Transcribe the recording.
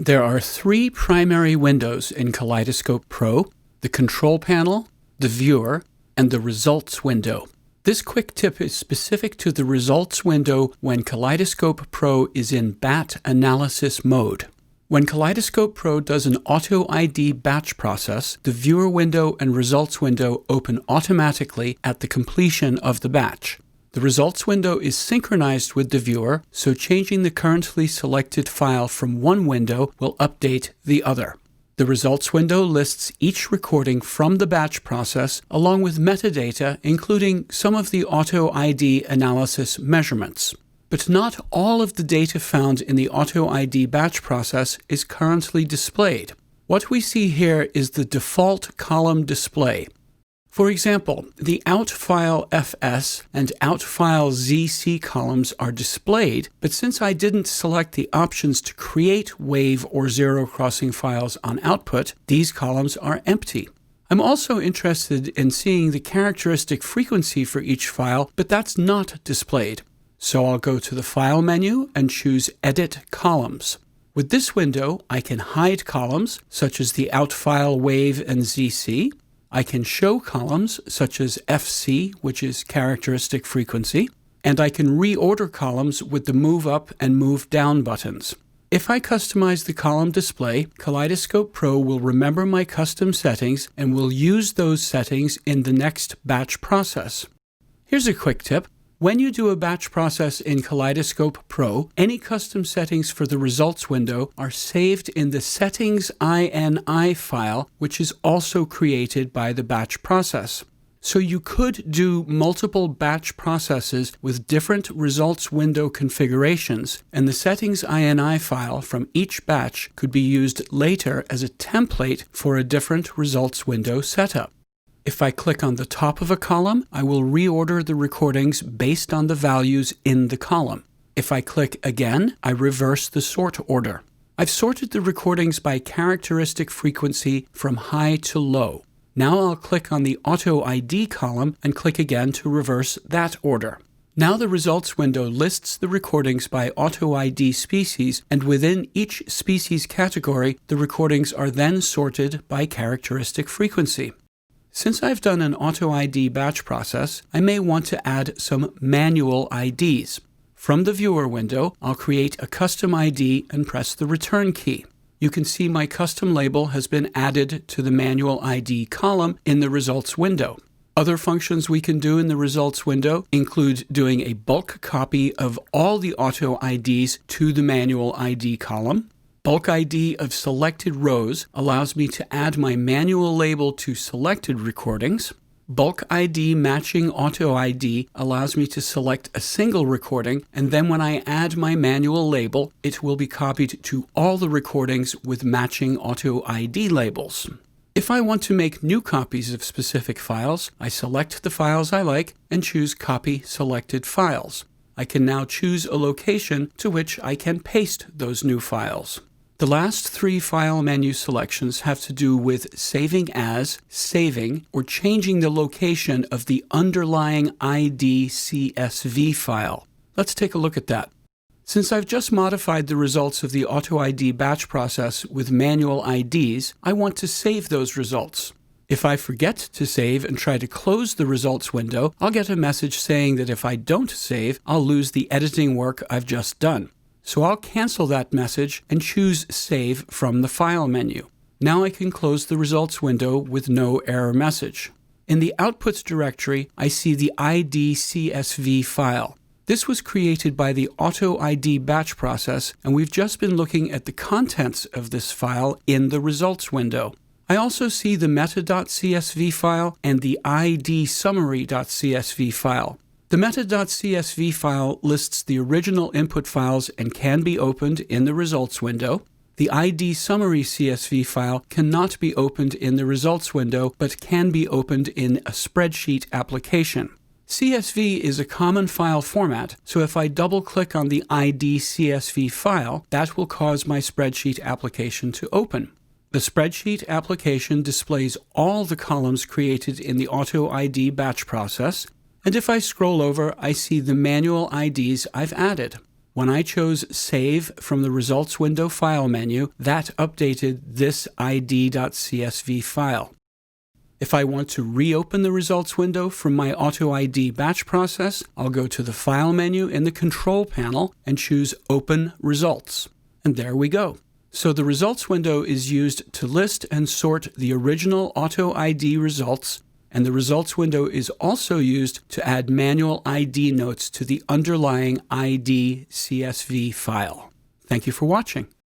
There are three primary windows in Kaleidoscope Pro: the Control Panel, the Viewer, and the Results window. This quick tip is specific to the Results window when Kaleidoscope Pro is in batch analysis mode. When Kaleidoscope Pro does an Auto ID batch process, the Viewer window and Results window open automatically at the completion of the batch. The Results window is synchronized with the Viewer, so changing the currently selected file from one window will update the other. The Results window lists each recording from the batch process along with metadata, including some of the Auto ID analysis measurements. But not all of the data found in the Auto ID batch process is currently displayed. What we see here is the default column display. For example, the out file fs and out file zc columns are displayed, but since I didn't select the options to create wave or zero crossing files on output, these columns are empty. I'm also interested in seeing the characteristic frequency for each file, but that's not displayed. So I'll go to the File menu and choose Edit Columns. With this window, I can hide columns, such as the out file wave and zc. I can show columns, such as FC, which is characteristic frequency, and I can reorder columns with the Move Up and Move Down buttons. If I customize the column display, Kaleidoscope Pro will remember my custom settings and will use those settings in the next batch process. Here's a quick tip. When you do a batch process in Kaleidoscope Pro, any custom settings for the Results window are saved in the settings.ini file, which is also created by the batch process. So you could do multiple batch processes with different Results window configurations, and the settings.ini file from each batch could be used later as a template for a different Results window setup. If I click on the top of a column, I will reorder the recordings based on the values in the column. If I click again, I reverse the sort order. I've sorted the recordings by characteristic frequency from high to low. Now I'll click on the Auto ID column and click again to reverse that order. Now the Results window lists the recordings by Auto ID species, and within each species category, the recordings are then sorted by characteristic frequency. Since I've done an Auto ID batch process, I may want to add some Manual IDs. From the Viewer window, I'll create a custom ID and press the Return key. You can see my custom label has been added to the Manual ID column in the Results window. Other functions we can do in the Results window include doing a bulk copy of all the Auto IDs to the Manual ID column. Bulk ID of selected rows allows me to add my manual label to selected recordings. Bulk ID matching Auto ID allows me to select a single recording, and then when I add my manual label, it will be copied to all the recordings with matching Auto ID labels. If I want to make new copies of specific files, I select the files I like and choose Copy Selected Files. I can now choose a location to which I can paste those new files. The last three file menu selections have to do with saving as, saving, or changing the location of the underlying id.csv file. Let's take a look at that. Since I've just modified the results of the Auto ID batch process with Manual IDs, I want to save those results. If I forget to save and try to close the Results window, I'll get a message saying that if I don't save, I'll lose the editing work I've just done. So I'll cancel that message and choose Save from the File menu. Now I can close the Results window with no error message. In the Outputs directory, I see the id.csv file. This was created by the Auto ID batch process, and we've just been looking at the contents of this file in the Results window. I also see the meta.csv file and the idsummary.csv file. The meta.csv file lists the original input files and can be opened in the Results window. The idsummary.csv file cannot be opened in the Results window, but can be opened in a spreadsheet application. CSV is a common file format, so if I double-click on the id.csv file, that will cause my spreadsheet application to open. The spreadsheet application displays all the columns created in the Auto ID batch process, and if I scroll over, I see the manual IDs I've added. When I chose Save from the Results Window file menu, that updated this id.csv file. If I want to reopen the results window from my Auto ID batch process, I'll go to the File menu in the Control panel and choose Open Results. And there we go. So the results window is used to list and sort the original Auto ID results, and the results window is also used to add manual ID notes to the underlying id.csv file. Thank you for watching.